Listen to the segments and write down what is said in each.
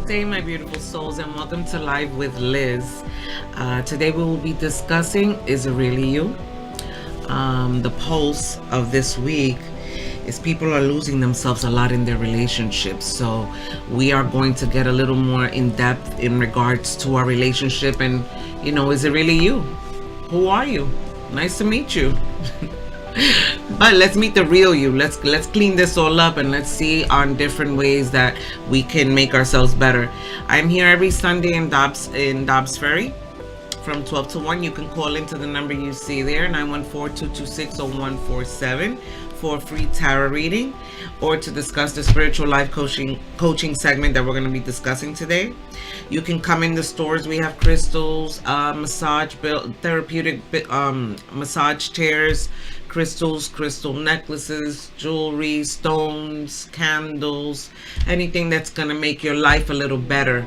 Day, my beautiful souls, and welcome to Live with Liz. Today we will be discussing Is It Really You? The pulse of this week is people are losing themselves a lot in their relationships. So we are going to get a little more in depth in regards to our relationship and, is it really you? Who are you? Nice to meet you. But let's meet the real you. Let's clean this all up and let's see on different ways that we can make ourselves better. I'm here every Sunday in Dobbs Ferry from 12 to 1. You can call into the number you see there, 914-226-0147, for a free tarot reading or to discuss the spiritual life coaching segment that we're going to be discussing today. You can come in the stores. We have crystals, therapeutic massage chairs, crystals, crystal necklaces, jewelry, stones, candles, anything that's going to make your life a little better.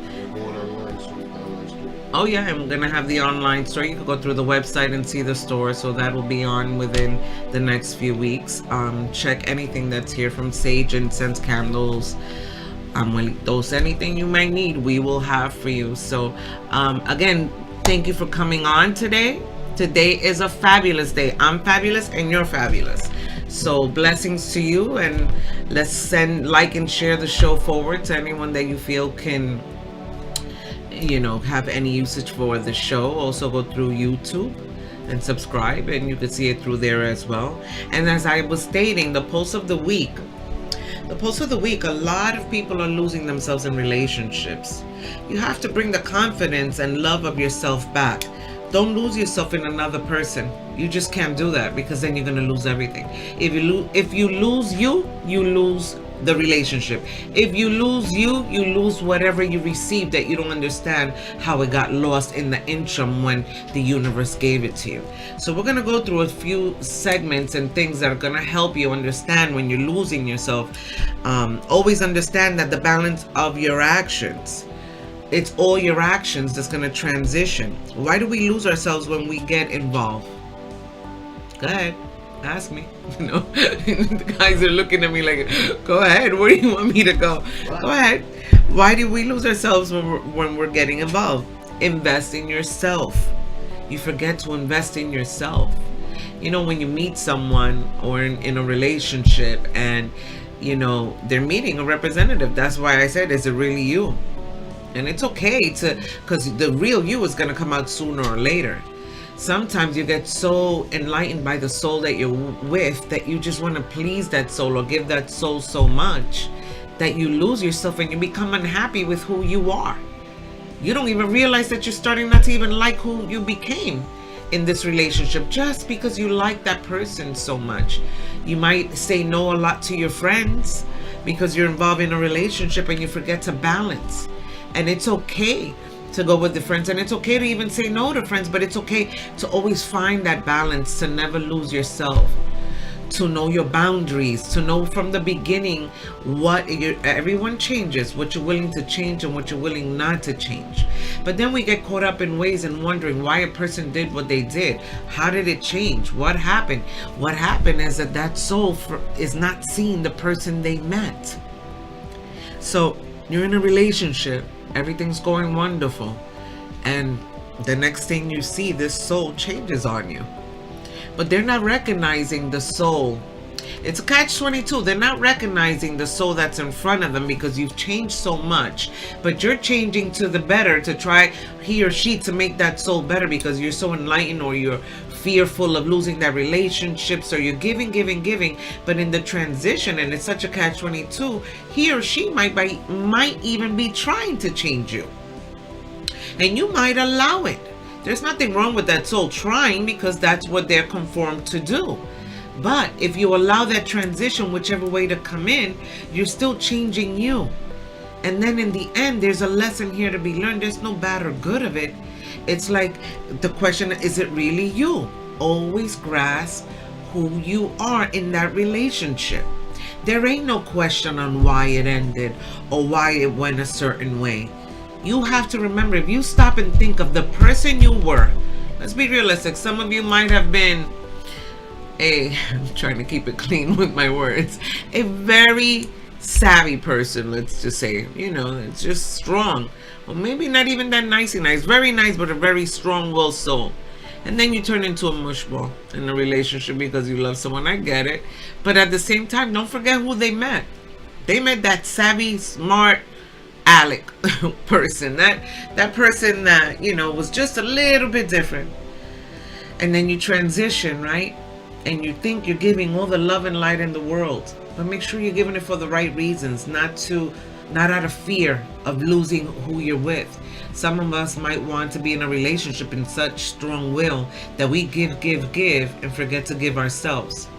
Oh yeah, I'm gonna have the online store. You can go through the website and see the store, so that will be on within the next few weeks. Check anything that's here, from sage, incense, candles, those, anything you might need, we will have for you. So again, thank you for coming on today. Today is a fabulous day. I'm fabulous and you're fabulous. So blessings to you, and let's send, like, and share the show forward to anyone that you feel can have any usage for the show. Also go through YouTube and subscribe, and you can see it through there as well. And as I was stating, the pulse of the week, a lot of people are losing themselves in relationships. You have to bring the confidence and love of yourself back. Don't lose yourself in another person. You just can't do that, because then you're going to lose everything. If you lose you, you lose the relationship. If you lose you, you lose whatever you received that you don't understand how it got lost in the interim when the universe gave it to you. So we're going to go through a few segments and things that are going to help you understand when you're losing yourself. Always understand that the balance of your actions, it's all your actions that's going to transition. Why do we lose ourselves when we get involved? Go ahead. Ask me. The guys are looking at me like, go ahead, where do you want me to go? Go ahead. Why do we lose ourselves when we're getting involved? Invest in yourself. You forget to invest in yourself. When you meet someone or in a relationship and they're meeting a representative, that's why I said, is it really you? And it's okay because the real you is going to come out sooner or later. Sometimes you get so enlightened by the soul that you're with that you just want to please that soul or give that soul so much that you lose yourself and you become unhappy with who you are. You don't even realize that you're starting not to even like who you became in this relationship just because you like that person so much. You might say no a lot to your friends because you're involved in a relationship and you forget to balance. And it's okay to go with the friends, and it's okay to even say no to friends, but it's okay to always find that balance, to never lose yourself, to know your boundaries, to know from the beginning everyone changes, what you're willing to change and what you're willing not to change. But then we get caught up in ways and wondering why a person did what they did. How did it change? What happened? What happened is that soul is not seeing the person they met. So you're in a relationship, everything's going wonderful, and the next thing you see, this soul changes on you. But they're not recognizing the soul. It's a catch-22. They're not recognizing the soul that's in front of them because you've changed so much. But you're changing to the better to try, he or she, to make that soul better because you're so enlightened, or you're fearful of losing that relationship. So you're giving. But in the transition, and it's such a catch-22, he or she might even be trying to change you. And you might allow it. There's nothing wrong with that soul trying, because that's what they're conformed to do. But if you allow that transition, whichever way to come in, you're still changing you. And then in the end, there's a lesson here to be learned. There's no bad or good of it. It's like the question, is it really you? Always grasp who you are in that relationship. There ain't no question on why it ended or why it went a certain way. You have to remember, if you stop and think of the person you were, let's be realistic. Some of you might have been I'm trying to keep it clean with my words, a very savvy person, let's just say. It's just strong. Or maybe not even that nicey nice. Very nice, but a very strong-willed soul. And then you turn into a mushball in a relationship because you love someone. I get it. But at the same time, don't forget who they met. They met that savvy, smart, Alec person. That person that, was just a little bit different. And then you transition, right? And you think you're giving all the love and light in the world. But make sure you're giving it for the right reasons, not out of fear of losing who you're with. Some of us might want to be in a relationship in such strong will that we give, and forget to give ourselves.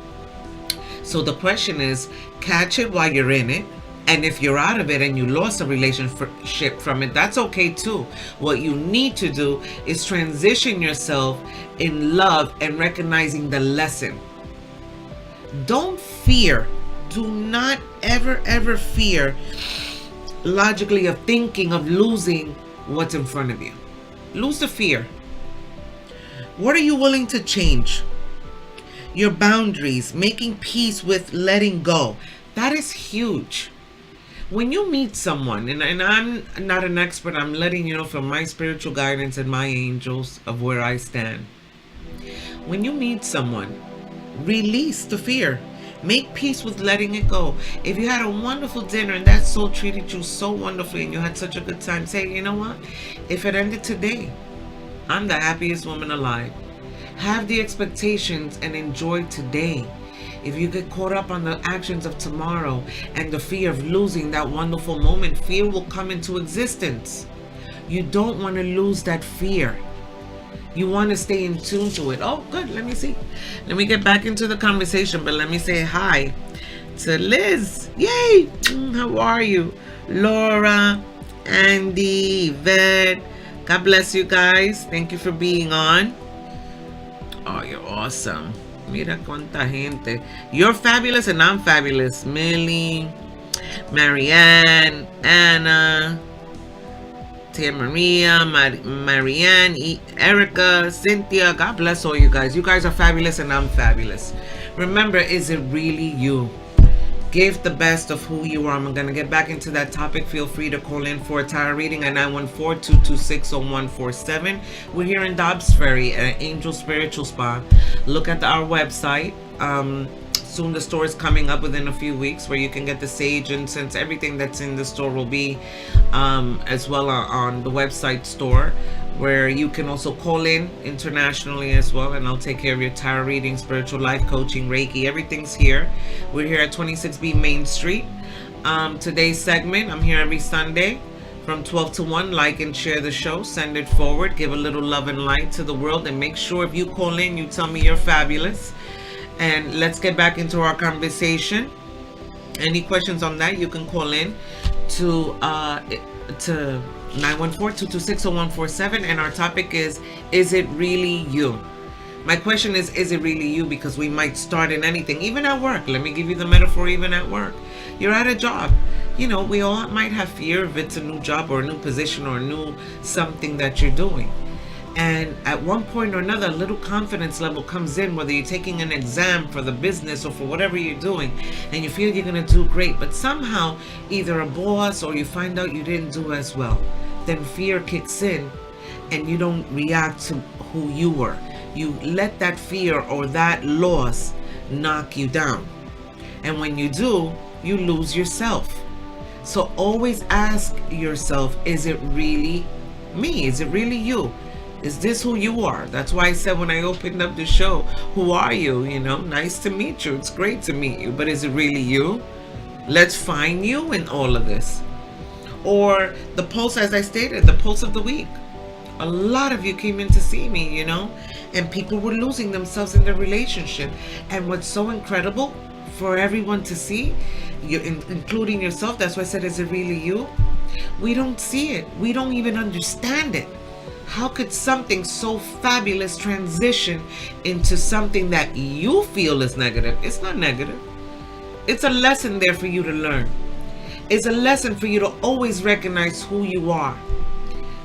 So the question is, catch it while you're in it. And if you're out of it and you lost a relationship from it, that's okay too. What you need to do is transition yourself in love and recognizing the lesson. Don't fear. Do not ever fear logically of thinking of losing what's in front of you. Lose the fear. What are you willing to change? Your boundaries, making peace with letting go. That is huge. When you meet someone, and I'm not an expert, I'm letting you know from my spiritual guidance and my angels of where I stand. When you meet someone, release the fear. Make peace with letting it go. If you had a wonderful dinner and that soul treated you so wonderfully and you had such a good time, say, you know what? If it ended today, I'm the happiest woman alive. Have the expectations and enjoy today. If you get caught up on the actions of tomorrow and the fear of losing that wonderful moment, fear will come into existence. You don't want to lose that fear. You want to stay in tune to it. Oh, good. Let me see. Let me get back into the conversation, but let me say hi to Liz. Yay! How are you? Laura, Andy, Yvette. God bless you guys. Thank you for being on. Oh, you're awesome. Mira cuánta gente. You're fabulous and I'm fabulous. Millie, Marianne, Anna, Tia Maria, Marianne, Erica, Cynthia. God bless all you guys. You guys are fabulous and I'm fabulous. Remember, is it really you? Give the best of who you are. I'm going to get back into that topic. Feel free to call in for a tarot reading at 914-226-0147. We're here in Dobbs Ferry at Angel Spiritual Spa. Look at our website. Soon the store is coming up within a few weeks where you can get the sage incense. Everything that's in the store will be as well on the website store, where you can also call in internationally as well, and I'll take care of your tarot reading, spiritual life coaching, Reiki. Everything's here. We're here at 26B Main Street. Today's segment, I'm here every Sunday from 12 to 1. Like and share the show, send it forward, give a little love and light to the world, and make sure if you call in, you tell me you're fabulous. And let's get back into our conversation. Any questions on that, you can call in to 914-226-0147, and our topic is it really you? My question is it really you? Because we might start in anything, even at work. Let me give you the metaphor. Even at work, you're at a job. We all might have fear if it's a new job or a new position or a new something that you're doing. And at one point or another, a little confidence level comes in, whether you're taking an exam for the business or for whatever you're doing, and you feel you're going to do great, but somehow either a boss or you find out you didn't do as well. Then fear kicks in and you don't react to who you were. You let that fear or that loss knock you down. And when you do, you lose yourself. So always ask yourself, is it really me? Is it really you? Is this who you are? That's why I said when I opened up the show, who are you? Nice to meet you. It's great to meet you. But is it really you? Let's find you in all of this. Or the pulse, as I stated, the pulse of the week. A lot of you came in to see me, and people were losing themselves in their relationship. And what's so incredible for everyone to see, including yourself, that's why I said, is it really you? We don't see it. We don't even understand it. How could something so fabulous transition into something that you feel is negative? It's not negative. It's a lesson there for you to learn. It's a lesson for you to always recognize who you are.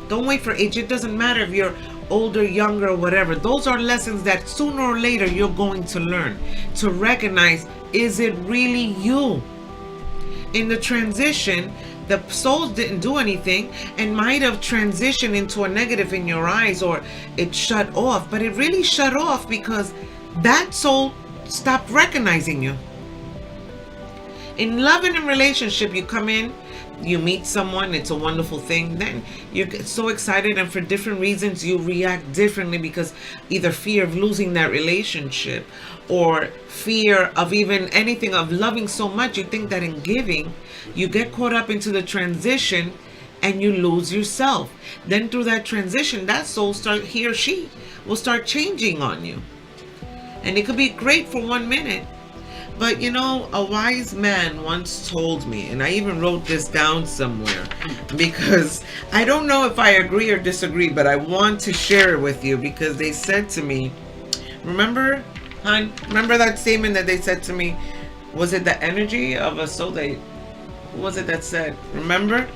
Don't wait for age. It doesn't matter if you're older, younger, or whatever. Those are lessons that sooner or later you're going to learn. To recognize, is it really you? in the transition, the soul didn't do anything and might have transitioned into a negative in your eyes, or it shut off, but it really shut off because that soul stopped recognizing you. In love and in relationship, you come in, you meet someone, it's a wonderful thing, then you get so excited, and for different reasons you react differently, because either fear of losing that relationship or fear of even anything, of loving so much, you think that in giving you get caught up into the transition and you lose yourself. Then through that transition, that soul he or she will start changing on you, and it could be great for 1 minute. But you know, a wise man once told me, and I even wrote this down somewhere, because I don't know if I agree or disagree, but I want to share it with you, because they said to me, remember, hon, remember that statement that they said to me? Was it the energy of a soul? Who was it that said? Remember?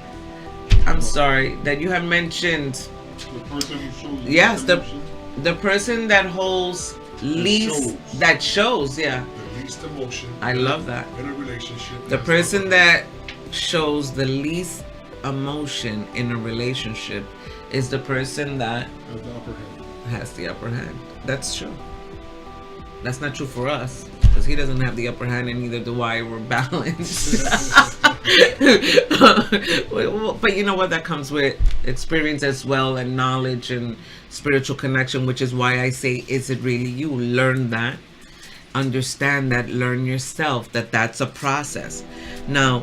I'm sorry, that you have mentioned. The person who shows. Yes, the person that holds least, that shows, yeah. Least emotion. I love that. In a relationship. The person that shows the least emotion in a relationship is the person that has the upper hand. That's true. That's not true for us, because he doesn't have the upper hand, and neither do I. We're balanced. But you know what? That comes with experience as well, and knowledge and spiritual connection, which is why I say, is it really you? Learn that. Understand that, learn yourself, that's a process. Now,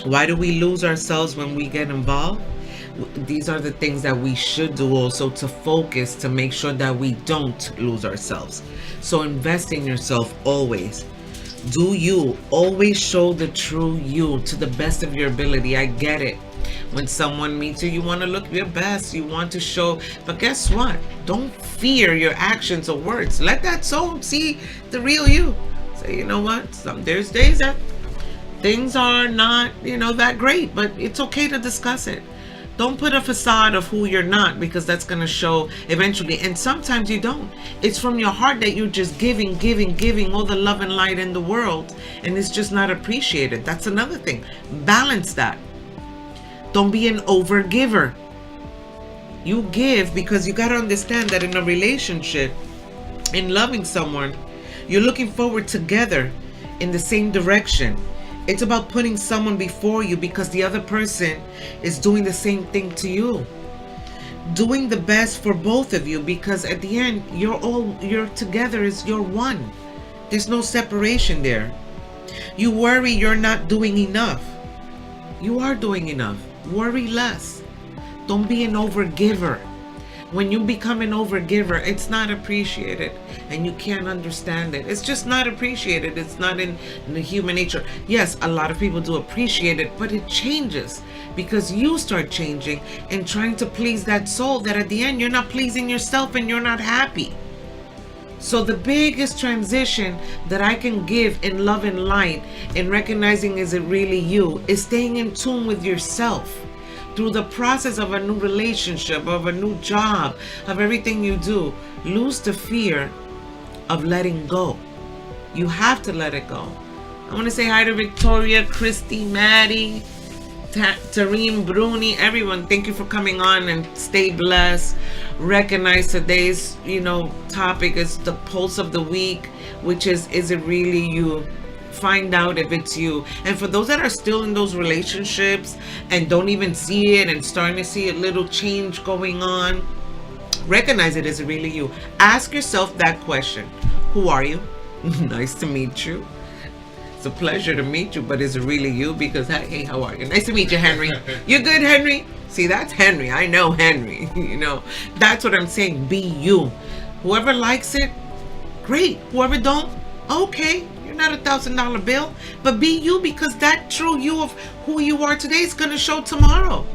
why do we lose ourselves when we get involved? These are the things that we should do also to focus, to make sure that we don't lose ourselves. So invest in yourself always. Do you always show the true you to the best of your ability? I get it. When someone meets you, you want to look your best, you want to show, but guess what? Don't fear your actions or words. Let that soul see the real you. Say, you know what? There's days that things are not, that great, but it's okay to discuss it. Don't put a facade of who you're not, because that's going to show eventually. And sometimes you don't. It's from your heart that you're just giving all the love and light in the world, and it's just not appreciated. That's another thing. Balance that. Don't be an over giver. You give because you got to understand that in a relationship, in loving someone, you're looking forward together in the same direction. It's about putting someone before you because the other person is doing the same thing to you. Doing the best for both of you, because at the end, you're together, you're one. There's no separation there. You worry you're not doing enough. You are doing enough. Worry less. Don't be an overgiver. When you become an overgiver, it's not appreciated, and you can't understand it. It's just not appreciated. It's not in the human nature. Yes, a lot of people do appreciate it, but it changes because you start changing and trying to please that soul that at the end you're not pleasing yourself and you're not happy. So the biggest transition that I can give in love and light, in recognizing is it really you, is staying in tune with yourself. Through the process of a new relationship, of a new job, of everything you do, lose the fear of letting go. You have to let it go. I want to say hi to Victoria, Christy, Maddie, Tareem, Bruni, everyone. Thank you for coming on, and stay blessed. Recognize today's, topic is the pulse of the week, which is it really you? Find out if it's you. And for those that are still in those relationships and don't even see it and starting to see a little change going on, recognize it. Is it really you? Ask yourself that question. Who are you? Nice to meet you. It's a pleasure to meet you, but is it really you? Because, hey, how are you? Nice to meet you, Henry. You good, Henry? See, that's Henry. I know Henry. That's what I'm saying. Be you. Whoever likes it, great. Whoever don't, okay. Not $1,000 bill, but be you, because that true you of who you are today is going to show tomorrow.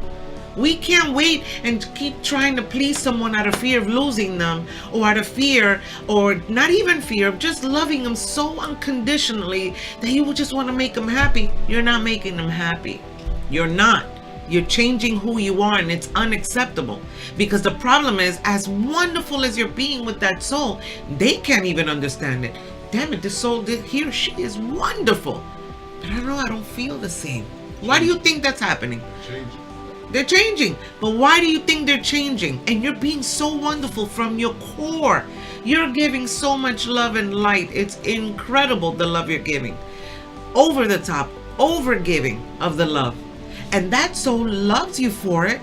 We can't wait and keep trying to please someone out of fear of losing them, or out of fear, or not even fear of just loving them so unconditionally that you will just want to make them happy. You're not making them happy. You're not. You're changing who you are, and it's unacceptable, because the problem is, as wonderful as you're being with that soul, they can't even understand it. Damn it, this soul, he or she is wonderful. I don't know, I don't feel the same. Why do you think that's happening? Changing. They're changing. But why do you think they're changing? And you're being so wonderful from your core. You're giving so much love and light. It's incredible, the love you're giving. Over the top, over giving of the love. And that soul loves you for it.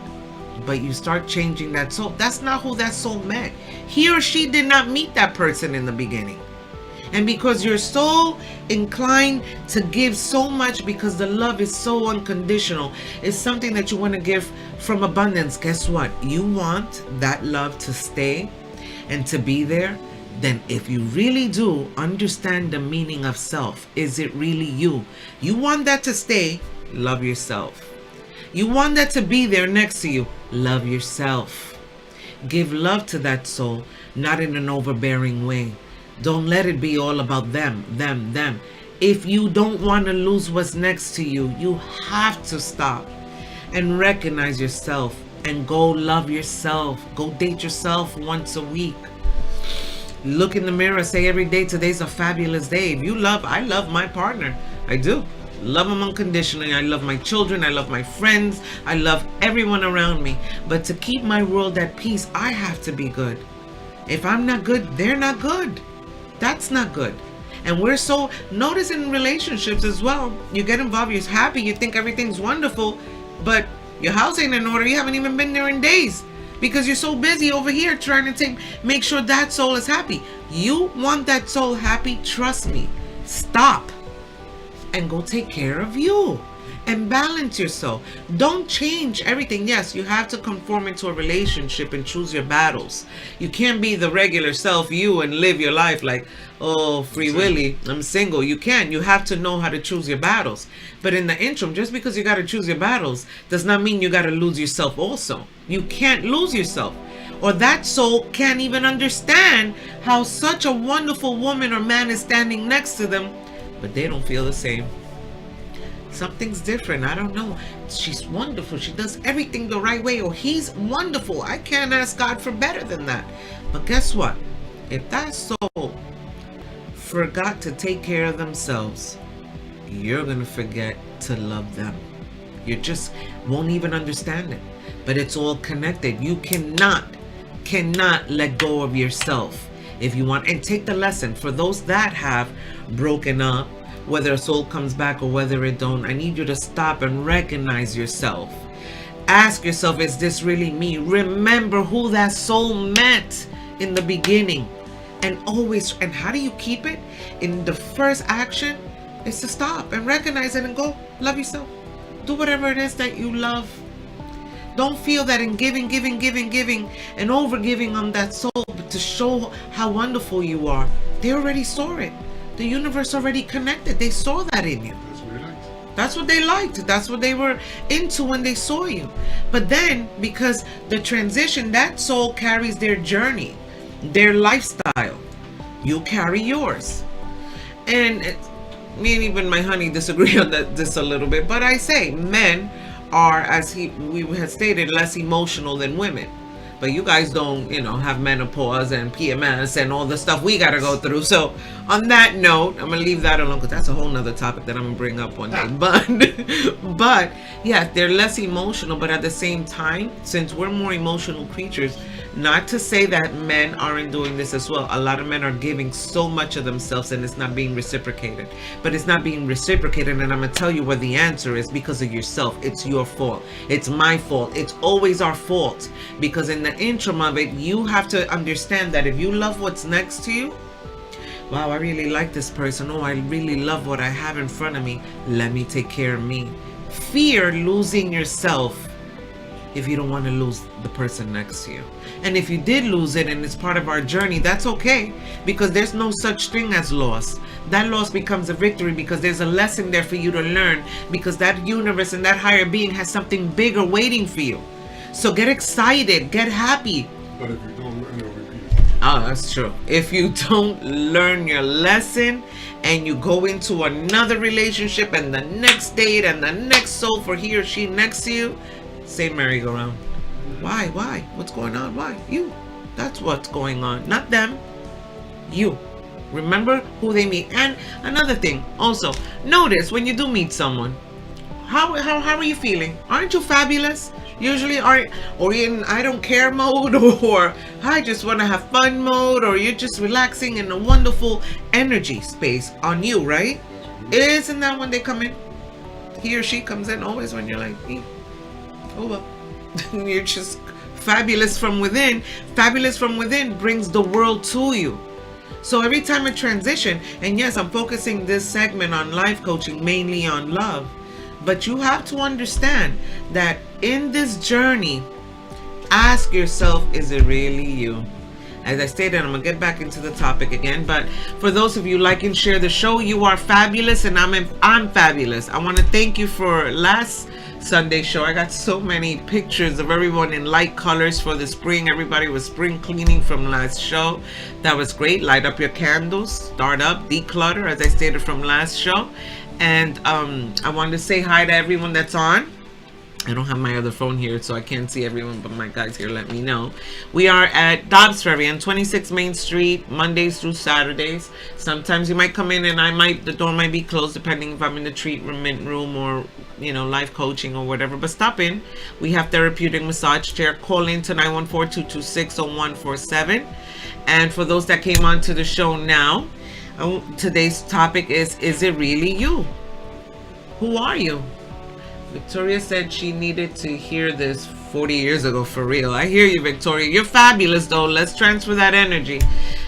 But you start changing that soul. That's not who that soul met. He or she did not meet that person in the beginning. And because you're so inclined to give so much because the love is so unconditional, it's something that you want to give from abundance. Guess what? You want that love to stay and to be there. Then if you really do understand the meaning of self, is it really you? You want that to stay, love yourself. You want that to be there next to you, love yourself. Give love to that soul, not in an overbearing way. Don't let it be all about them. If you don't want to lose what's next to you, you have to stop and recognize yourself and go love yourself. Go date yourself once a week. Look in the mirror, say every day, today's a fabulous day. If you love, I love my partner. I do. Love them unconditionally. I love my children. I love my friends. I love everyone around me. But to keep my world at peace, I have to be good. If I'm not good, they're not good. That's not good. And we're so, notice in relationships as well, you get involved, you're happy, you think everything's wonderful, but your house ain't in order. You haven't even been there in days because you're so busy over here trying to make sure that soul is happy. You want that soul happy? Trust me. Stop and go take care of you and balance yourself. Don't change everything. Yes, you have to conform into a relationship and choose your battles. You can't be the regular self you and live your life like, oh, free willy, I'm single. You can't. You have to know how to choose your battles. But in the interim, just because you got to choose your battles does not mean you got to lose yourself also. You can't lose yourself. Or that soul can't even understand how such a wonderful woman or man is standing next to them, but they don't feel the same. Something's different. I don't know. She's wonderful. She does everything the right way. Or he's wonderful. I can't ask God for better than that. But guess what? If that soul forgot to take care of themselves, you're going to forget to love them. You just won't even understand it. But it's all connected. You cannot let go of yourself if you want. And take the lesson. For those that have broken up, whether a soul comes back or whether it don't, I need you to stop and recognize yourself. Ask yourself, is this really me? Remember who that soul met in the beginning. And always, and how do you keep it? In the first action is to stop and recognize it and go love yourself. Do whatever it is that you love. Don't feel that in giving and over giving on that soul to show how wonderful you are. They already saw it. The universe already connected. They saw that in you. That's what they liked. That's what they liked. That's what they were into when they saw you. But then, because the transition, that soul carries their journey, their lifestyle. You carry yours. And me and even my honey disagree on this a little bit. But I say men are, as we had stated, less emotional than women. But you guys don't, have menopause and PMS and all the stuff we got to go through. So on that note, I'm going to leave that alone because that's a whole nother topic that I'm going to bring up one day. But yeah, they're less emotional. But at the same time, since we're more emotional creatures, not to say that men aren't doing this as well. A lot of men are giving so much of themselves and it's not being reciprocated. But it's not being reciprocated, and I'm going to tell you where the answer is: because of yourself. It's your fault. It's my fault. It's always our fault. Because in the interim of it, you have to understand that if you love what's next to you, wow, I really like this person. Oh, I really love what I have in front of me. Let me take care of me. Fear losing yourself if you don't want to lose the person next to you. And if you did lose it and it's part of our journey, that's okay, because there's no such thing as loss. That loss becomes a victory because there's a lesson there for you to learn, because that universe and that higher being has something bigger waiting for you. So get excited, get happy. But if you don't learn, you'll repeat it. Oh, that's true. If you don't learn your lesson and you go into another relationship and the next date and the next soul for he or she next to you, same merry-go-round. Why? What's going on? Why? You. That's what's going on. Not them. You. Remember who they meet. And another thing, also, notice when you do meet someone, how are you feeling? Aren't you fabulous? Usually, or in I don't care mode, or I just want to have fun mode, or you're just relaxing in a wonderful energy space on you, right? Isn't that when they come in? He or she comes in always when you're like, oh well. You're just fabulous from within. Fabulous from within brings the world to you. So every time a transition, and yes, I'm focusing this segment on life coaching mainly on love, but you have to understand that in this journey, ask yourself, is it really you? As I stated, I'm gonna get back into the topic again, but for those of you like and share the show, you are fabulous, and I'm fabulous. I want to thank you for last Sunday show. I got so many pictures of everyone in light colors for the spring. Everybody was spring cleaning from last show. That was great. Light up your candles, start up, declutter, as I stated from last show. And I wanted to say hi to everyone that's on. I don't have my other phone here, so I can't see everyone, but my guys here let me know. We are at Dobbs Ferry on 26 Main Street, Mondays through Saturdays. Sometimes you might come in and the door might be closed depending if I'm in the treatment room or, life coaching or whatever. But stop in. We have therapeutic massage chair. Call in to 914-226-0147. And for those that came on to the show now, today's topic is it really you? Who are you? Victoria said she needed to hear this 40 years ago, for real. I hear you, Victoria. You're fabulous, though. Let's transfer that energy.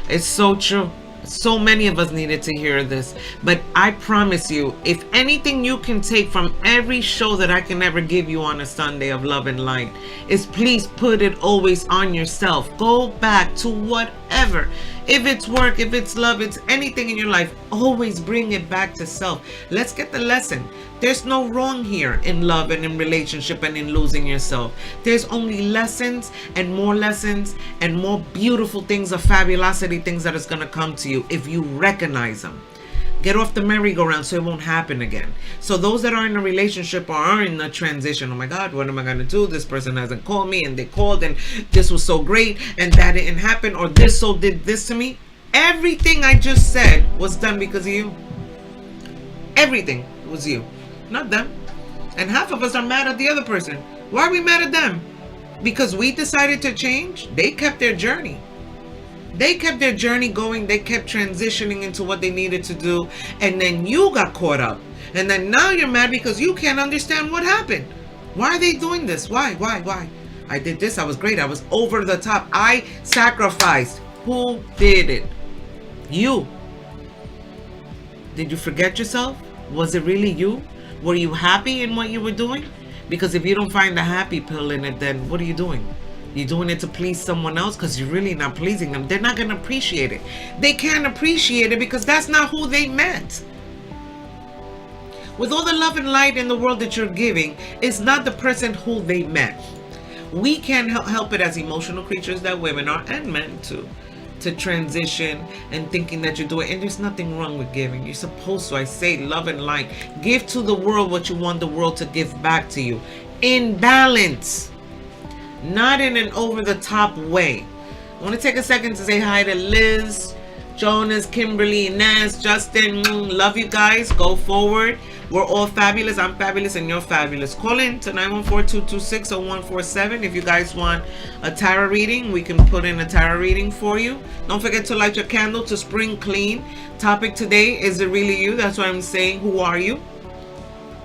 It's so true. So many of us needed to hear this. But I promise you, if anything you can take from every show that I can ever give you on a Sunday of love and light, is please put it always on yourself. Go back to whatever. If it's work, if it's love, it's anything in your life, always bring it back to self. Let's get the lesson. There's no wrong here in love and in relationship and in losing yourself. There's only lessons and more beautiful things of fabulosity, things that is going to come to you if you recognize them. Get off the merry-go-round so it won't happen again. So those that are in a relationship or are in a transition, oh my God, what am I going to do? This person hasn't called me, and they called, and this was so great, and that didn't happen, or this so did this to me. Everything I just said was done because of you. Everything was you, not them. And half of us are mad at the other person. Why are we mad at them? Because we decided to change. They kept their journey. They kept their journey going. They kept transitioning into what they needed to do. And then you got caught up. And then now you're mad because you can't understand what happened. Why are they doing this? Why? I did this. I was great. I was over the top. I sacrificed. Who did it? You. Did you forget yourself? Was it really you? Were you happy in what you were doing? Because if you don't find the happy pill in it, then what are you doing? You're doing it to please someone else because you're really not pleasing them. They're not going to appreciate it. They can't appreciate it because that's not who they met. With all the love and light in the world that you're giving, it's not the person who they met. We can't help it as emotional creatures that women are, and men too, to transition and thinking that you're doing. And there's nothing wrong with giving. You're supposed to, I say, love and light. Give to the world what you want the world to give back to you. In balance. Not in an over-the-top way. I want to take a second to say hi to Liz, Jonas, Kimberly, Naz, Justin. Love you guys. Go forward. We're all fabulous. I'm fabulous and you're fabulous. Call in to 914-226-0147 if you guys want a tarot reading. We can put in a tarot reading for you. Don't forget to light your candle to spring clean. Topic today, is it really you? That's what I'm saying. Who are you?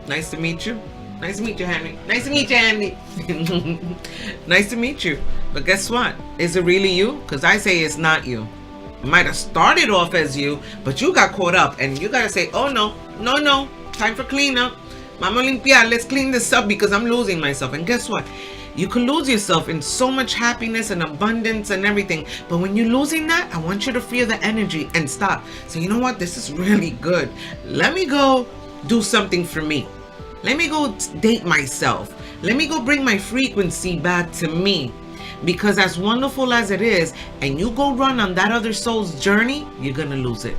Nice to meet you. Nice to meet you, Henry. Nice to meet you, Andy. Nice to meet you. But guess what? Is it really you? Because I say it's not you. It might have started off as you, but you got caught up. And you got to say, oh, no. Time for cleanup. Mama Limpia, let's clean this up because I'm losing myself. And guess what? You can lose yourself in so much happiness and abundance and everything. But when you're losing that, I want you to feel the energy and stop. So you know what? This is really good. Let me go do something for me. Let me go date myself. Let me go bring my frequency back to me. Because as wonderful as it is, and you go run on that other soul's journey, you're going to lose it.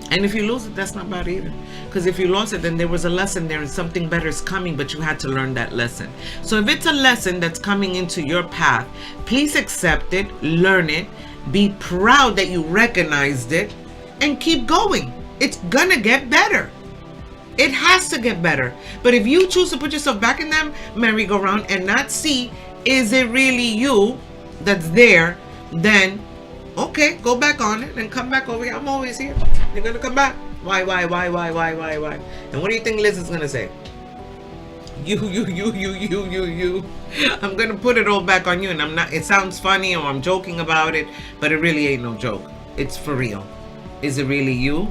And if you lose it, that's not bad either. Because if you lost it, then there was a lesson there and something better is coming, but you had to learn that lesson. So if it's a lesson that's coming into your path, please accept it, learn it, be proud that you recognized it, and keep going. It's gonna get better. It has to get better. But if you choose to put yourself back in that merry-go-round and not see, is it really you that's there, then okay, go back on it and come back over here. I'm always here. You're gonna come back. Why? And what do you think Liz is gonna say? You. I'm gonna put it all back on you, and I'm not. It sounds funny or I'm joking about it, but it really ain't no joke. It's for real. Is it really you?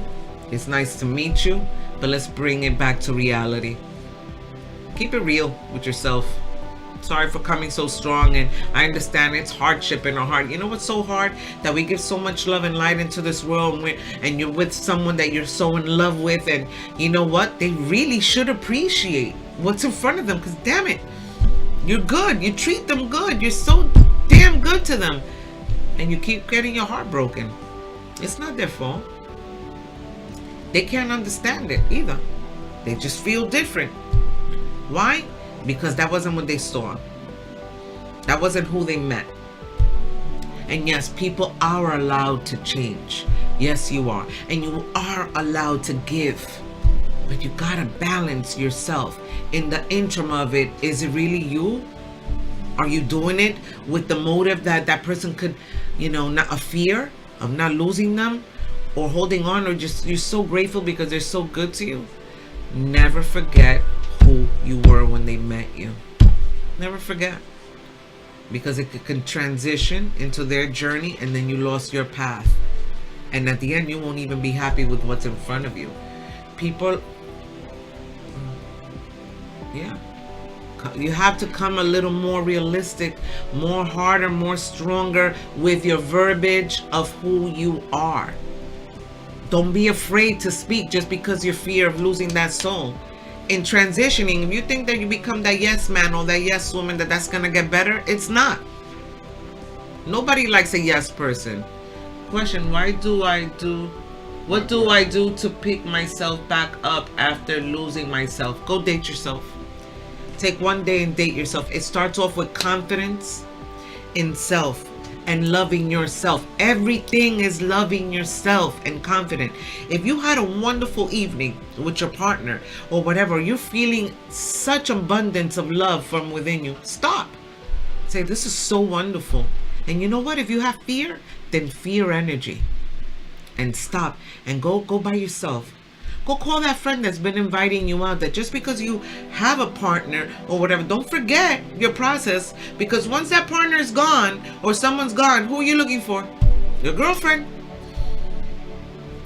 It's nice to meet you, but let's bring it back to reality. Keep it real with yourself. Sorry for coming so strong, and I understand it's hardship in our heart. You know what's so hard? That we give so much love and light into this world, and you're with someone that you're so in love with, and you know what? They really should appreciate what's in front of them, because damn it, you're good. You treat them good. You're so damn good to them, and you keep getting your heart broken. It's not their fault. They can't understand it either. They just feel different. Why? Because that wasn't what they saw. That wasn't who they met. And yes, people are allowed to change. Yes, you are. And you are allowed to give. But you gotta balance yourself. In the interim of it, is it really you? Are you doing it with the motive that that person could, not a fear of not losing them or holding on, or just you're so grateful because they're so good to you? Never forget who you were when they met you. Never forget, because it can transition into their journey, and then you lost your path, and at the end you won't even be happy with what's in front of you. People, you have to come a little more realistic, more harder, more stronger with your verbiage of who you are. Don't be afraid to speak just because you're fear of losing that soul. In transitioning, if you think that you become that yes man or that yes woman, that's gonna get better, it's not. Nobody likes a yes person. Question: what do I do to pick myself back up after losing myself? Go date yourself. Take one day and date yourself. It starts off with confidence in self and loving yourself. Everything is loving yourself and confident. If you had a wonderful evening with your partner or whatever, you're feeling such abundance of love from within you, stop. Say, this is so wonderful. And you know what? If you have fear, then fear energy. And stop and go by yourself. Go call that friend that's been inviting you out. That just because you have a partner or whatever, don't forget your process. Because once that partner is gone or someone's gone, who are you looking for? Your girlfriend.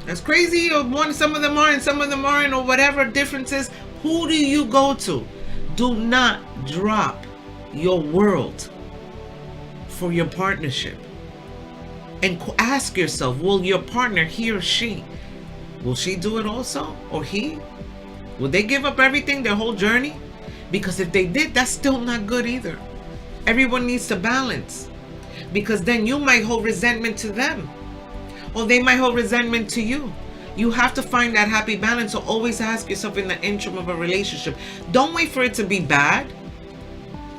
As crazy or some of them are and some of them aren't, or whatever differences, who do you go to? Do not drop your world for your partnership. And ask yourself, will your partner, he or she, will she do it also? Or he? Will they give up everything, their whole journey? Because if they did, that's still not good either. Everyone needs to balance. Because then you might hold resentment to them. Or they might hold resentment to you. You have to find that happy balance. So always ask yourself in the interim of a relationship. Don't wait for it to be bad.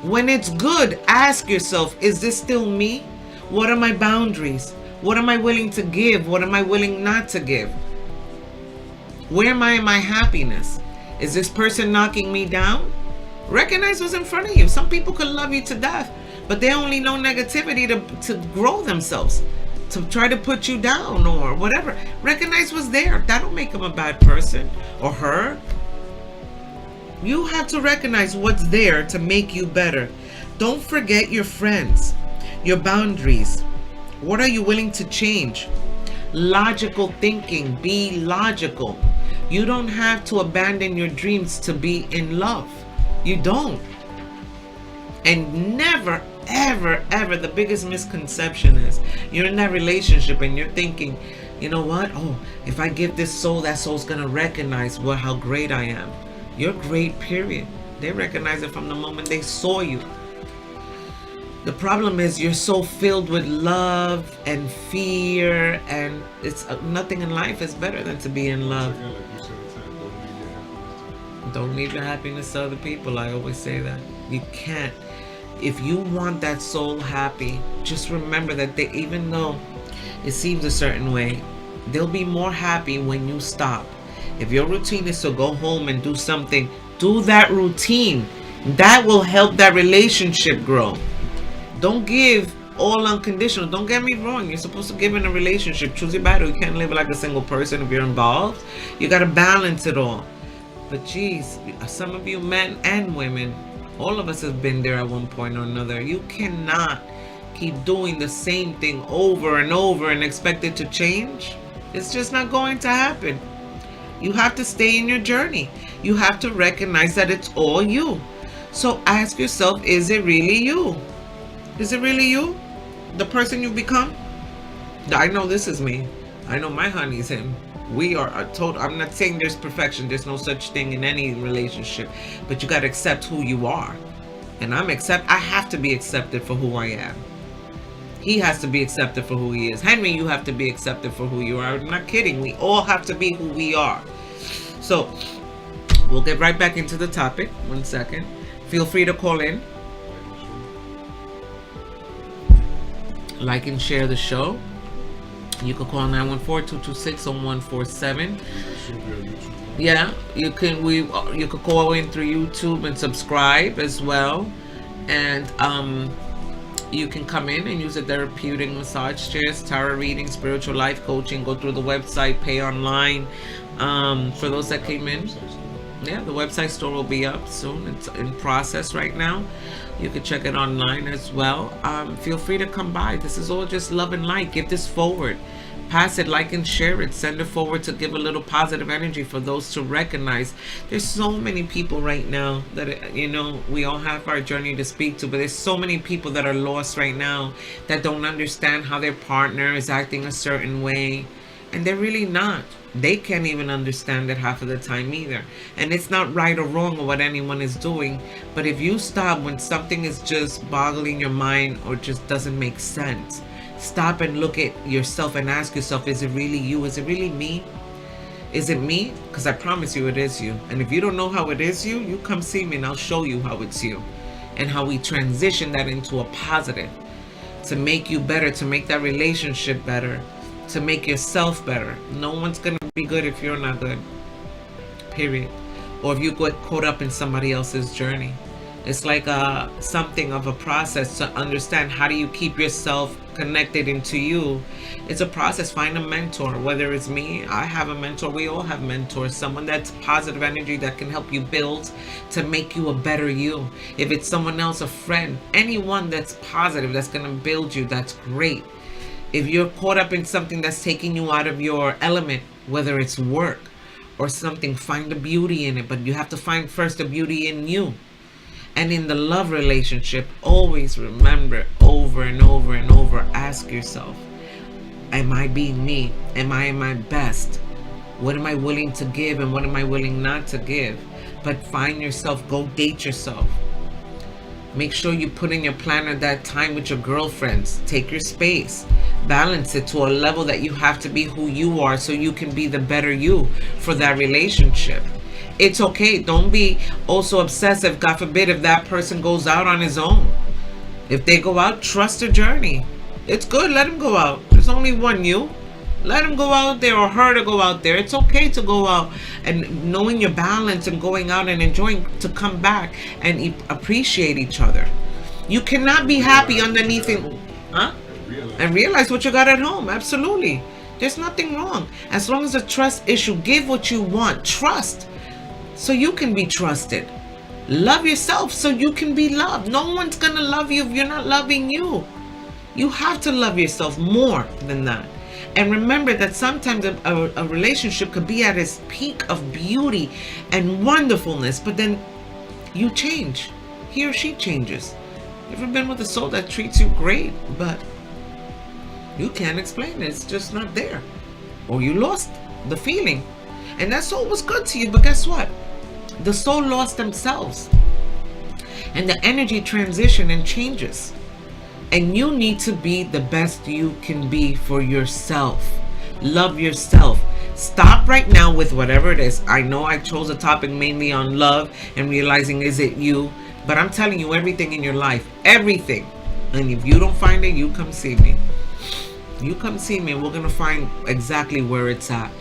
When it's good, ask yourself, is this still me? What are my boundaries? What am I willing to give? What am I willing not to give? Where am I in my happiness? Is this person knocking me down? Recognize what's in front of you. Some people could love you to death, but they only know negativity to grow themselves, to try to put you down or whatever. Recognize what's there. That'll make them a bad person or her. You have to recognize what's there to make you better. Don't forget your friends, your boundaries. What are you willing to change? Logical thinking. Be logical. You don't have to abandon your dreams to be in love. You don't. And never, ever, ever, the biggest misconception is you're in that relationship and you're thinking, you know what? Oh, if I give this soul, that soul's going to recognize how great I am. You're great, period. They recognize it from the moment they saw you. The problem is you're so filled with love and fear, and it's nothing in life is better than to be in love. Like you said, Don't leave your happiness to other people. I always say that. You can't. If you want that soul happy, just remember that even though it seems a certain way, They'll be more happy when you stop. If your routine is to go home and do something, do that routine. That will help that relationship grow. Don't give all unconditional. Don't get me wrong. You're supposed to give in a relationship. Choose your battle. You can't live like a single person if you're involved. You got to balance it all. But geez, some of you men and women, all of us have been there at one point or another. You cannot keep doing the same thing over and over and expect it to change. It's just not going to happen. You have to stay in your journey. You have to recognize that it's all you. So ask yourself, is it really you? Is it really you? The person you become? I know this is me. I know my honey's him. We are a total. I'm not saying there's perfection. There's no such thing in any relationship. But you got to accept who you are. And I have to be accepted for who I am. He has to be accepted for who he is. Henry, you have to be accepted for who you are. I'm not kidding. We all have to be who we are. So, we'll get right back into the topic. 1 second. Feel free to call in. Like and share the show. You can call 914-226-0147. Yeah, you can call in through YouTube and subscribe as well. And you can come in and use a therapeutic massage chairs, tarot reading, spiritual life coaching. Go through the website, pay online. For those that came in, yeah, the website store will be up soon. It's in process right now. You can check it online as well. Feel free to come by. This is all just love and light. Give this forward. Pass it, like and share it. Send it forward to give a little positive energy for those to recognize. There's so many people right now that, we all have our journey to speak to, but there's so many people that are lost right now that don't understand how their partner is acting a certain way. And they're really not. They can't even understand it half of the time either. And it's not right or wrong or what anyone is doing. But if you stop when something is just boggling your mind or just doesn't make sense, stop and look at yourself and ask yourself, is it really you? Is it really me? Is it me? Because I promise you it is you. And if you don't know how it is you, you come see me and I'll show you how it's you. And how we transition that into a positive. To make you better, to make that relationship better. To make yourself better. No one's going to be good if you're not good. Period. Or if you get caught up in somebody else's journey. It's like something of a process to understand how do you keep yourself connected into you. It's a process. Find a mentor. Whether it's me, I have a mentor. We all have mentors. Someone that's positive energy that can help you build to make you a better you. If it's someone else, a friend, anyone that's positive, that's going to build you, that's great. If you're caught up in something that's taking you out of your element, whether it's work or something, find the beauty in it. But you have to find first the beauty in you. And in the love relationship, always remember over and over and over, ask yourself, am I being me? Am I my best? What am I willing to give and what am I willing not to give? But find yourself, go date yourself. Make sure you put in your planner that time with your girlfriends. Take your space. Balance it to a level that you have to be who you are so you can be the better you for that relationship. It's okay. Don't be also obsessive. God forbid if that person goes out on his own. If they go out, trust the journey. It's good. Let him go out. There's only one you. Let him go out there or her to go out there. It's okay to go out and knowing your balance and going out and enjoying to come back and appreciate each other. You cannot be happy underneath it. Huh? And realize what you got at home. Absolutely. There's nothing wrong. As long as a trust issue, give what you want. Trust. So you can be trusted. Love yourself so you can be loved. No one's going to love you if you're not loving you. You have to love yourself more than that. And remember that sometimes a relationship could be at its peak of beauty and wonderfulness, but then you change. He or she changes. Ever been with a soul that treats you great, but you can't explain it. It's just not there. Or you lost the feeling. And that soul was good to you, but guess what? The soul lost themselves. And the energy transition and changes. And you need to be the best you can be for yourself. Love yourself. Stop right now with whatever it is. I know I chose a topic mainly on love and realizing is it you. But I'm telling you everything in your life. Everything. And if you don't find it, you come see me. You come see me and we're gonna find exactly where it's at.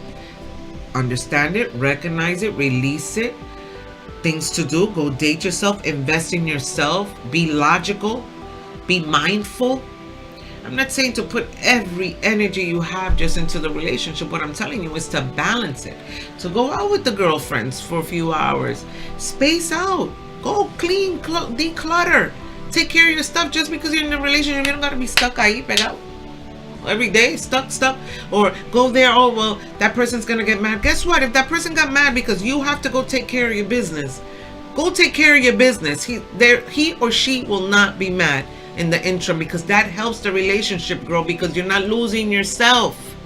Understand it, recognize it, release it. Things to do, go date yourself, invest in yourself, be logical, be mindful. I'm not saying to put every energy you have just into the relationship. What I'm telling you is to balance it. To go out with the girlfriends for a few hours. Space out. Go clean, declutter. Take care of your stuff. Just because you're in a relationship, you don't gotta be stuck ahí, pegado. Every day, stuck. Or go there, oh, well, that person's gonna get mad. Guess what? If that person got mad because you have to go take care of your business, go take care of your business. He or she will not be mad in the interim, because that helps the relationship grow, because you're not losing yourself.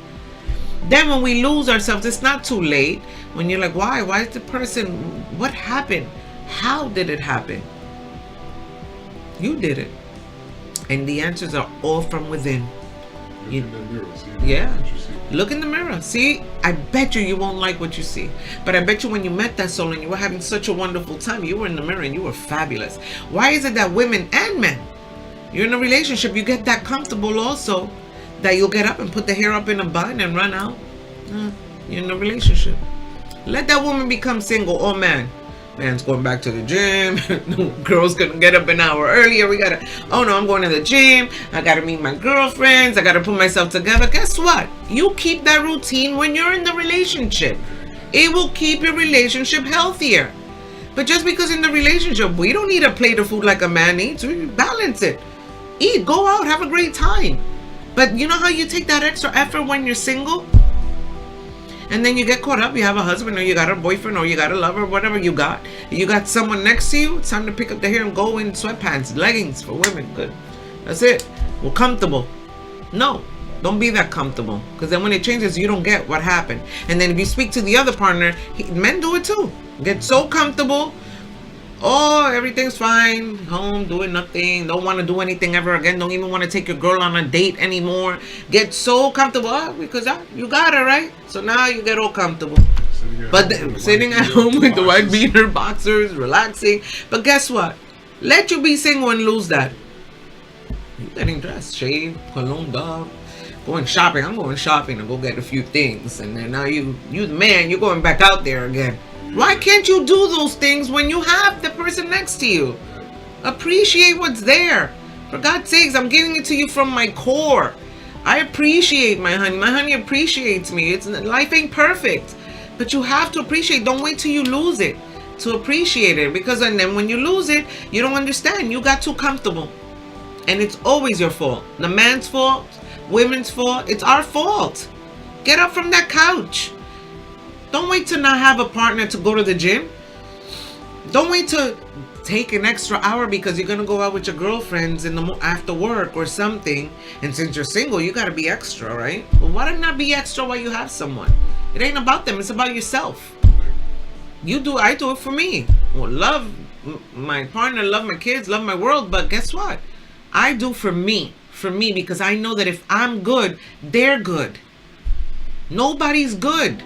Then when we lose ourselves, it's not too late. When you're like, why is the person, what happened? How did it happen? You did it. And the answers are all from within. Look in the mirror, see Yeah. what you see. Look in the mirror. See, I bet you won't like what you see. But I bet you when you met that soul and you were having such a wonderful time, you were in the mirror and you were fabulous. Why is it that women and men, you're in a relationship, you get that comfortable also, that you'll get up and put the hair up in a bun and run out? You're in a relationship. Let that woman become single. Oh man, man's going back to the gym. Girl's gonna get up an hour earlier. Oh no, I'm going to the gym. I gotta meet my girlfriends. I gotta put myself together. Guess what? You keep that routine when you're in the relationship. It will keep your relationship healthier. But just because in the relationship, we don't need a plate of food like a man eats. We balance it. Eat, go out, have a great time. But you know how you take that extra effort when you're single? And then you get caught up, you have a husband, or you got a boyfriend, or you got a lover, whatever you got. You got someone next to you, it's time to pick up the hair and go in sweatpants, leggings for women. Good. That's it. We're comfortable. No, don't be that comfortable. Because then when it changes, you don't get what happened. And then if you speak to the other partner, men do it too. Get so comfortable. Oh, everything's fine. Home, doing nothing. Don't want to do anything ever again. Don't even want to take your girl on a date anymore. Get so comfortable because you got her, right? So now you get all comfortable. Sitting at home with the white beater, boxers, relaxing. But guess what? Let you be single and lose that. You getting dressed, shave, cologne, dog. Going shopping. I'm going shopping to go get a few things. And then now you the man, you're going back out there again. Why can't you do those things when you have the person next to you? Appreciate what's there. For God's sakes, I'm giving it to you from my core. I appreciate my honey. My honey appreciates me. Life ain't perfect. But you have to appreciate. Don't wait till you lose it to appreciate it. Because and then when you lose it, you don't understand. You got too comfortable. And it's always your fault. The man's fault, women's fault. It's our fault. Get up from that couch. Don't wait to not have a partner to go to the gym. Don't wait to take an extra hour because you're gonna go out with your girlfriends after work or something. And since you're single, you gotta be extra, right? Well, why not be extra while you have someone? It ain't about them. It's about yourself. I do it for me. Well, love my partner, love my kids, love my world. But guess what? I do for me. For me, because I know that if I'm good, they're good. Nobody's good.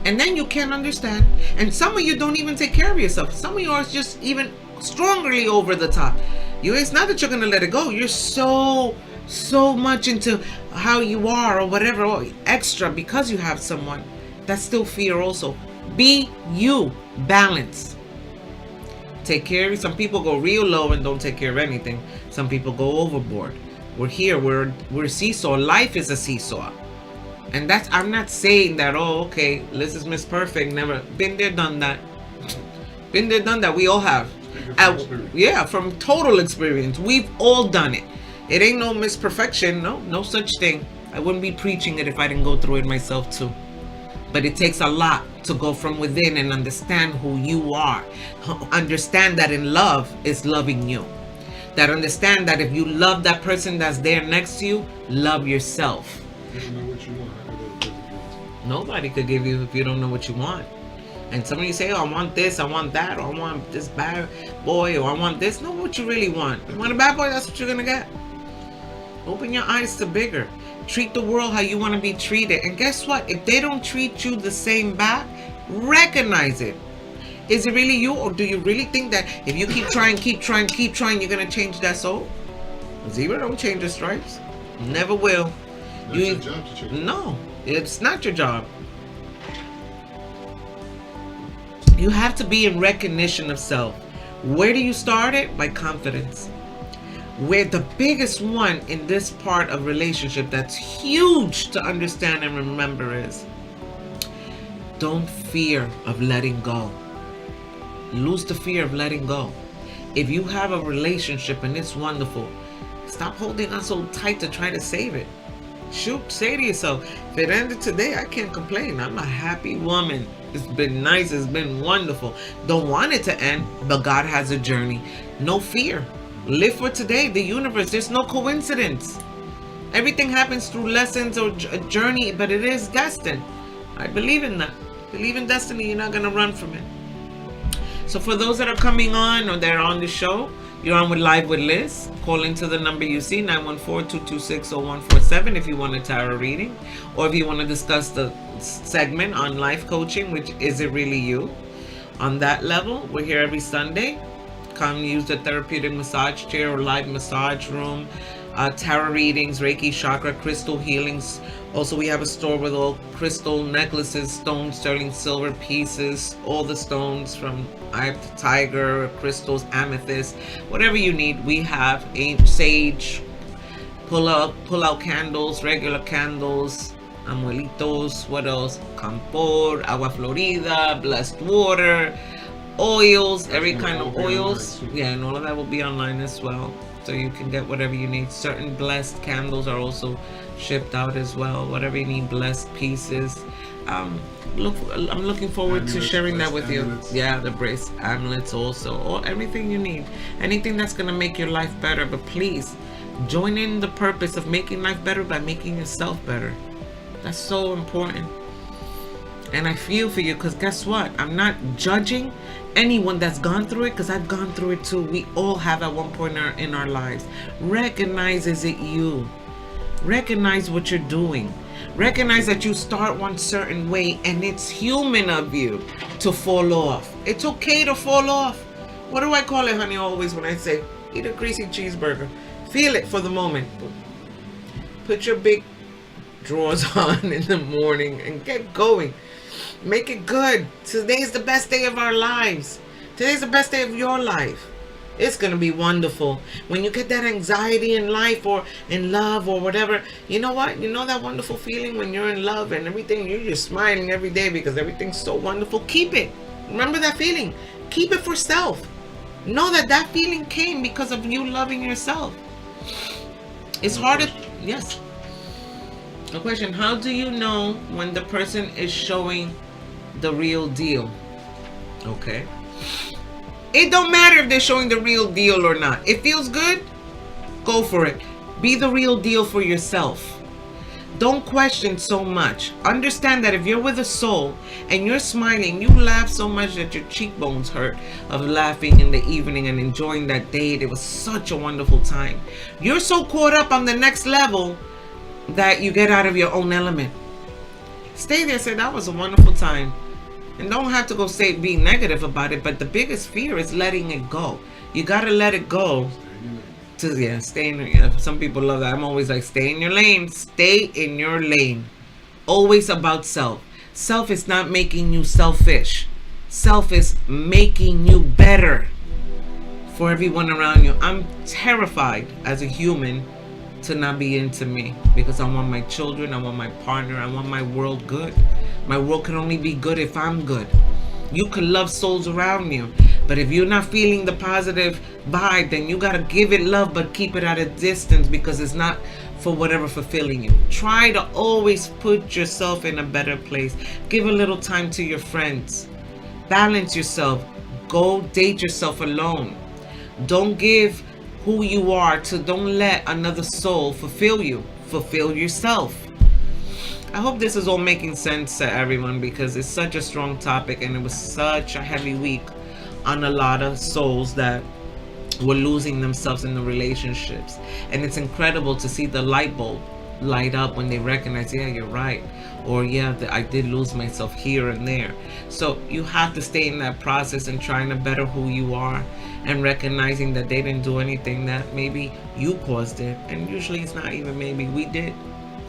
And then you can't understand. And some of you don't even take care of yourself. Some of you are just even strongly over the top. It's not that you're going to let it go. You're so much into how you are or whatever, or extra because you have someone. That's still fear also. Be you. Balance. Take care of you. Some people go real low and don't take care of anything. Some people go overboard. We're here. We're seesaw. Life is a seesaw. And I'm not saying that, oh, okay, Liz is Miss Perfect. Never been there, done that. Been there, done that. We all have. From total experience. We've all done it. It ain't no Miss Perfection. No such thing. I wouldn't be preaching it if I didn't go through it myself too. But it takes a lot to go from within and understand who you are. Understand that in love is loving you. That understand that if you love that person that's there next to you, love yourself. You don't know what you want. Nobody could give you if you don't know what you want. And somebody say, oh, I want this, I want that, or I want this bad boy, or I want this. Know what you really want. You want a bad boy, that's what you're gonna get. Open your eyes to bigger. Treat the world how you want to be treated. And guess what? If they don't treat you the same back, recognize it. Is it really you, or do you really think that if you keep trying, you're gonna change that soul? Zebra don't change the stripes. Never will. Not your job to check. No, it's not your job. You have to be in recognition of self. Where do you start it? By confidence. Where the biggest one in this part of relationship that's huge to understand and remember is, don't fear of letting go. Lose the fear of letting go. If you have a relationship and it's wonderful, stop holding on so tight to try to save it. Shoot, say to yourself, if it ended today, I can't complain. I'm a happy woman. It's been nice. It's been wonderful. Don't want it to end, but God has a journey. No fear. Live for today. The universe, there's no coincidence. Everything happens through lessons or a journey, but it is destined. I believe in that. Believe in destiny. You're not going to run from it. So for those that are coming on or that are on the show, you're on with Live with Liz. Call into the number you see, 914-226-0147 if you want a tarot reading. Or if you want to discuss the segment on life coaching, which is it really you? On that level, we're here every Sunday. Come use the therapeutic massage chair or live massage room. Tarot readings, Reiki, chakra, crystal healings. Also, we have a store with all crystal necklaces, stones, sterling silver pieces, all the stones from tiger, crystals, amethyst, whatever you need. We have sage, pull out candles, regular candles, amuelitos, what else? Campor, agua florida, blessed water, oils, every kind of oils. Yeah, and all of that will be online as well. So you can get whatever you need. Certain blessed candles are also shipped out as well. Whatever you need, blessed pieces. I'm looking forward to sharing that with you. Yeah, the brace amulets also, or everything you need. Anything that's gonna make your life better. But please join in the purpose of making life better by making yourself better. That's so important. And I feel for you, because guess what? I'm not judging anyone that's gone through it, because I've gone through it too. We all have at one point in our lives. Recognize, is it you? Recognize what you're doing. Recognize that you start one certain way and it's human of you to fall off. It's okay to fall off. What do I call it, honey, always when I say eat a greasy cheeseburger? Feel it for the moment. Put your big drawers on in the morning and get going. Make it good. Today's the best day of our lives. Today's the best day of your life. It's going to be wonderful. When you get that anxiety in life or in love or whatever, you know what? You know that wonderful feeling when you're in love and everything, you're just smiling every day because everything's so wonderful. Keep it. Remember that feeling. Keep it for self. Know that that feeling came because of you loving yourself. It's harder. Yes. A question. How do you know when the person is showing the real deal? Okay. It don't matter if they're showing the real deal or not. It feels good, go for it. Be the real deal for yourself. Don't question so much. Understand that if you're with a soul and you're smiling, you laugh so much that your cheekbones hurt of laughing in the evening and enjoying that date. It was such a wonderful time. You're so caught up on the next level that you get out of your own element. Stay there, say that was a wonderful time. And don't have to go say be negative about it, but the biggest fear is letting it go. You gotta let it go. Stay in. Some people love that. I'm always like, stay in your lane. Stay in your lane. Always about self. Self is not making you selfish. Self is making you better for everyone around you. I'm terrified as a human to not be into me, because I want my children, I want my partner, I want my world good. My world can only be good if I'm good. You can love souls around you, but if you're not feeling the positive vibe, then you gotta give it love, but keep it at a distance, because it's not for whatever fulfilling you. Try to always put yourself in a better place. Give a little time to your friends. Balance yourself. Go date yourself alone. Don't give who you are to, don't let another soul fulfill you. Fulfill yourself. I hope this is all making sense to everyone, because it's such a strong topic and it was such a heavy week on a lot of souls that were losing themselves in the relationships. And it's incredible to see the light bulb light up when they recognize, yeah, you're right, or yeah, I did lose myself here and there. So you have to stay in that process and trying to better who you are, and recognizing that they didn't do anything, that maybe you caused it, and usually it's not even maybe, we did.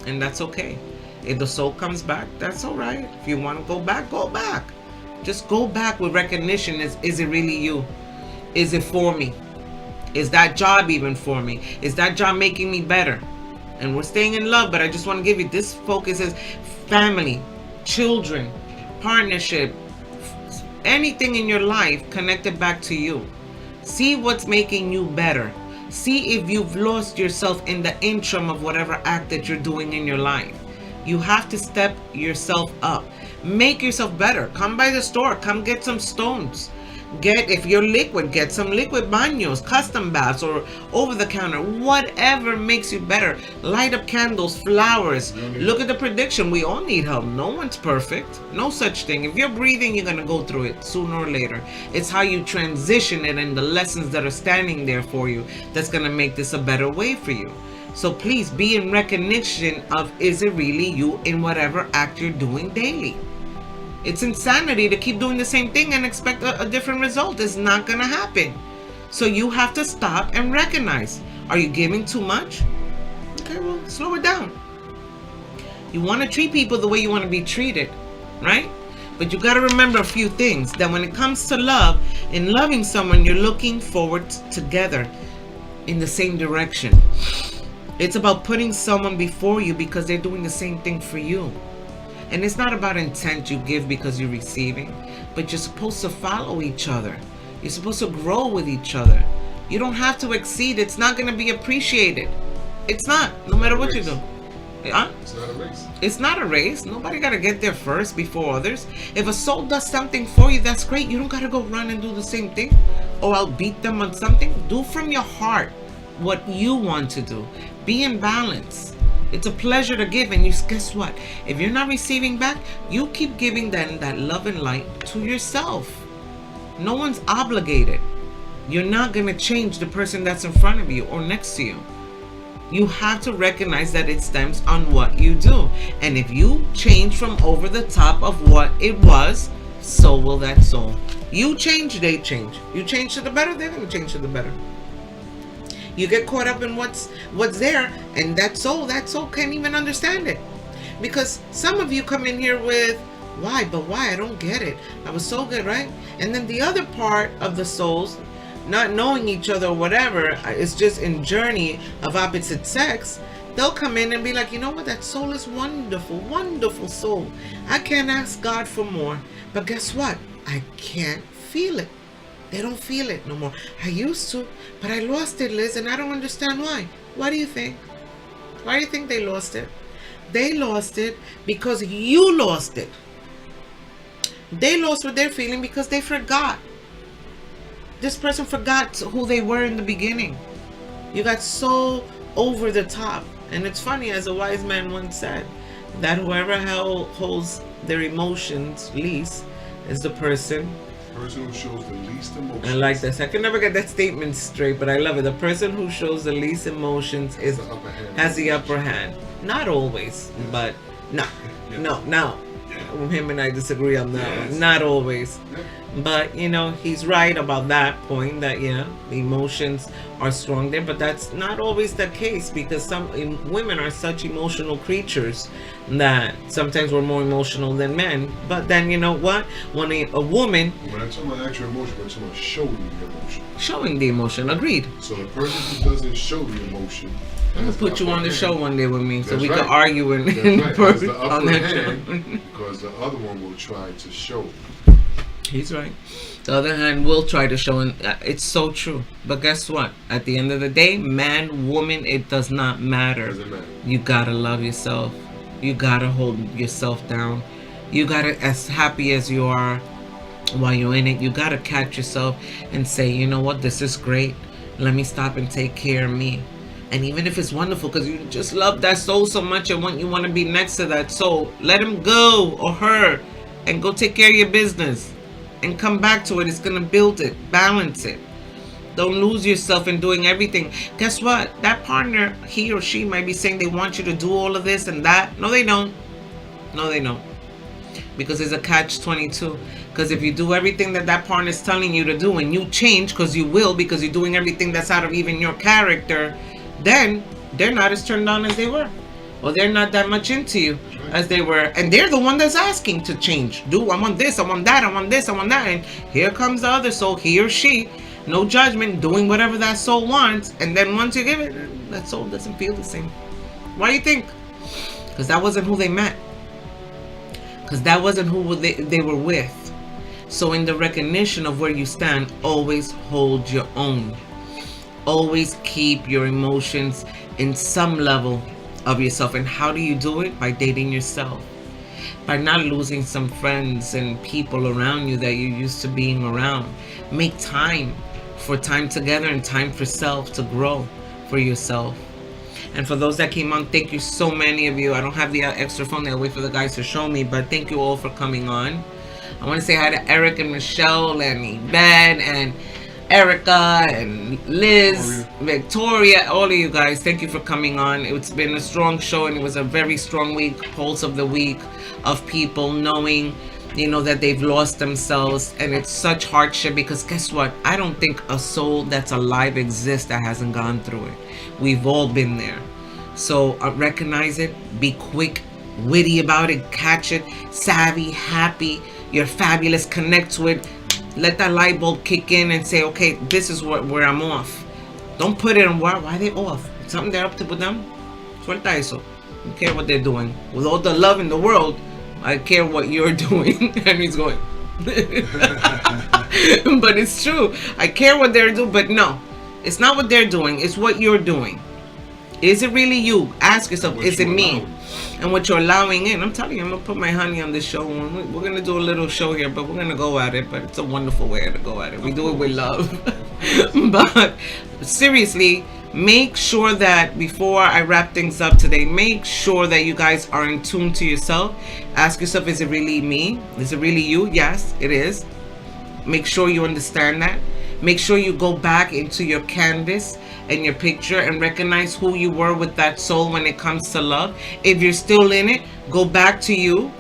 And that's okay. If the soul comes back, that's all right. If you want to go back, go back. Just go back with recognition. Is it really you? Is it for me? Is that job even for me? Is that job making me better? And we're staying in love, but I just want to give you this focus is family, children, partnership, anything in your life connected back to you. See what's making you better. See if you've lost yourself in the interim of whatever act that you're doing in your life. You have to step yourself up. Make yourself better. Come by the store. Come get some stones. If you're liquid, get some liquid baños, custom baths, or over the counter. Whatever makes you better. Light up candles, flowers. Look at the prediction. We all need help. No one's perfect. No such thing. If you're breathing, you're going to go through it sooner or later. It's how you transition it and the lessons that are standing there for you that's going to make this a better way for you. So please be in recognition of, is it really you in whatever act you're doing daily? It's insanity to keep doing the same thing and expect a different result. It's not going to happen. So you have to stop and recognize. Are you giving too much? Okay, well, slow it down. You want to treat people the way you want to be treated, right? But you got to remember a few things. That when it comes to love, in loving someone, you're looking forward together in the same direction. It's about putting someone before you because they're doing the same thing for you. And it's not about intent you give because you're receiving, but you're supposed to follow each other. You're supposed to grow with each other. You don't have to exceed. It's not going to be appreciated. It's not, no matter what you do. Huh? It's not a race. It's not a race. Nobody got to get there first before others. If a soul does something for you, that's great. You don't got to go run and do the same thing. Or I'll beat them on something. Do from your heart what you want to do. Be in balance. It's a pleasure to give, and guess what? If you're not receiving back, you keep giving that love and light to yourself. No one's obligated. You're not going to change the person that's in front of you or next to you. You have to recognize that it stems on what you do. And if you change from over the top of what it was, so will that soul. You change, they change. You change to the better, they're going to change to the better. You get caught up in what's there, and that soul can't even understand it. Because some of you come in here with, why? But why? I don't get it. I was so good, right? And then the other part of the souls, not knowing each other or whatever, it's just in journey of opposite sex, they'll come in and be like, you know what? That soul is wonderful, wonderful soul. I can't ask God for more. But guess what? I can't feel it. They don't feel it no more. I used to, but I lost it, Liz, and I don't understand why. Why do you think? Why do you think they lost it? They lost it because you lost it. They lost what they're feeling because they forgot. This person forgot who they were in the beginning. You got so over the top. And it's funny, as a wise man once said, that whoever holds their emotions least is the person who shows the least emotions. I like this. I can never get that statement straight, but I love it. The person who shows the least emotions has the upper hand. Not always, but no. Him and I disagree on that one. Not always. But, he's right about that point that, the emotions are strong there. But that's not always the case because some women are such emotional creatures that sometimes we're more emotional than men. But then, you know what? When a woman... When I'm talking about actual emotion, but I'm talking about showing the emotion. Showing the emotion. Agreed. So the person who doesn't show the emotion... I'm going to put you on the show one day with me so we right. can argue in person on that show. Because the other one will try to show. He's right. The other hand will try to show, and it's so true. But guess what? At the end of the day, man, woman, it does not matter. Doesn't matter. You gotta love yourself. You gotta hold yourself down. You gotta, as happy as you are while you're in it, you gotta catch yourself and say, you know what, this is great. Let me stop and take care of me. And even if it's wonderful, because you just love that soul so much and you want to be next to that soul, let him go or her and go take care of your business and come back to it. It's going to build it, balance it. Don't lose yourself in doing everything. Guess what? That partner, he or she might be saying they want you to do all of this and that. No, they don't. No, they don't. Because it's a catch-22. Because if you do everything that partner is telling you to do and you change, because you will, because you're doing everything that's out of even your character, then they're not as turned on as they were. or they're not that much into you as they were, and they're the one that's asking to change. I want this, I want that, I want this, I want that, and here comes the other soul, he or she, no judgment, doing whatever that soul wants, and then once you give it, that soul doesn't feel the same. Why do you think? Because that wasn't who they met. Because that wasn't who they were with. So in the recognition of where you stand, always hold your own. Always keep your emotions in some level of yourself. And how do you do it? By dating yourself. By not losing some friends and people around you that you're used to being around. Make time for time together and time for self to grow for yourself. And for those that came on, thank you, so many of you. I don't have the extra phone. I'll wait for the guys to show me, but thank you all for coming on. I want to say hi to Eric and Michelle and Yvette and Erica and Liz, Victoria, all of you guys. Thank you for coming on. It's been a strong show, and it was a very strong week, pulse of the week, of people knowing, that they've lost themselves. And it's such hardship because guess what? I don't think a soul that's alive exists that hasn't gone through it. We've all been there. So recognize it, be quick, witty about it, catch it, savvy, happy, you're fabulous, connect to it. Let that light bulb kick in and say, okay, this is where I'm off. Don't put it on why are they off? It's something they're up to with them. Suelta eso. I don't care what they're doing. With all the love in the world, I care what you're doing. And he's going. But it's true. I care what they're doing, but no. It's not what they're doing. It's what you're doing. Is it really you? Ask yourself, is it me? And what you're allowing in. I'm telling you, I'm going to put my honey on this show. We're going to do a little show here, but we're going to go at it. But it's a wonderful way to go at it. We do it with love. But seriously, make sure that before I wrap things up today, make sure that you guys are in tune to yourself. Ask yourself, is it really me? Is it really you? Yes, it is. Make sure you understand that. Make sure you go back into your canvas and your picture and recognize who you were with that soul when it comes to love. If you're still in it, go back to you.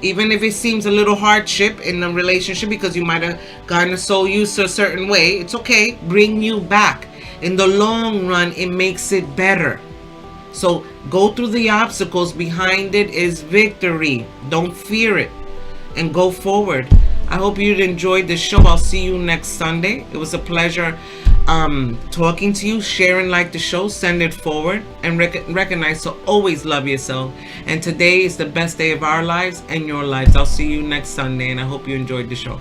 Even if it seems a little hardship in the relationship because you might have gotten a soul used to a certain way, it's okay. Bring you back. In the long run, it makes it better. So go through the obstacles. Behind it is victory. Don't fear it. And go forward. I hope you enjoyed the show. I'll see you next Sunday. It was a pleasure talking to you, sharing the show, send it forward, and recognize to always love yourself. And today is the best day of our lives and your lives. I'll see you next Sunday, and I hope you enjoyed the show.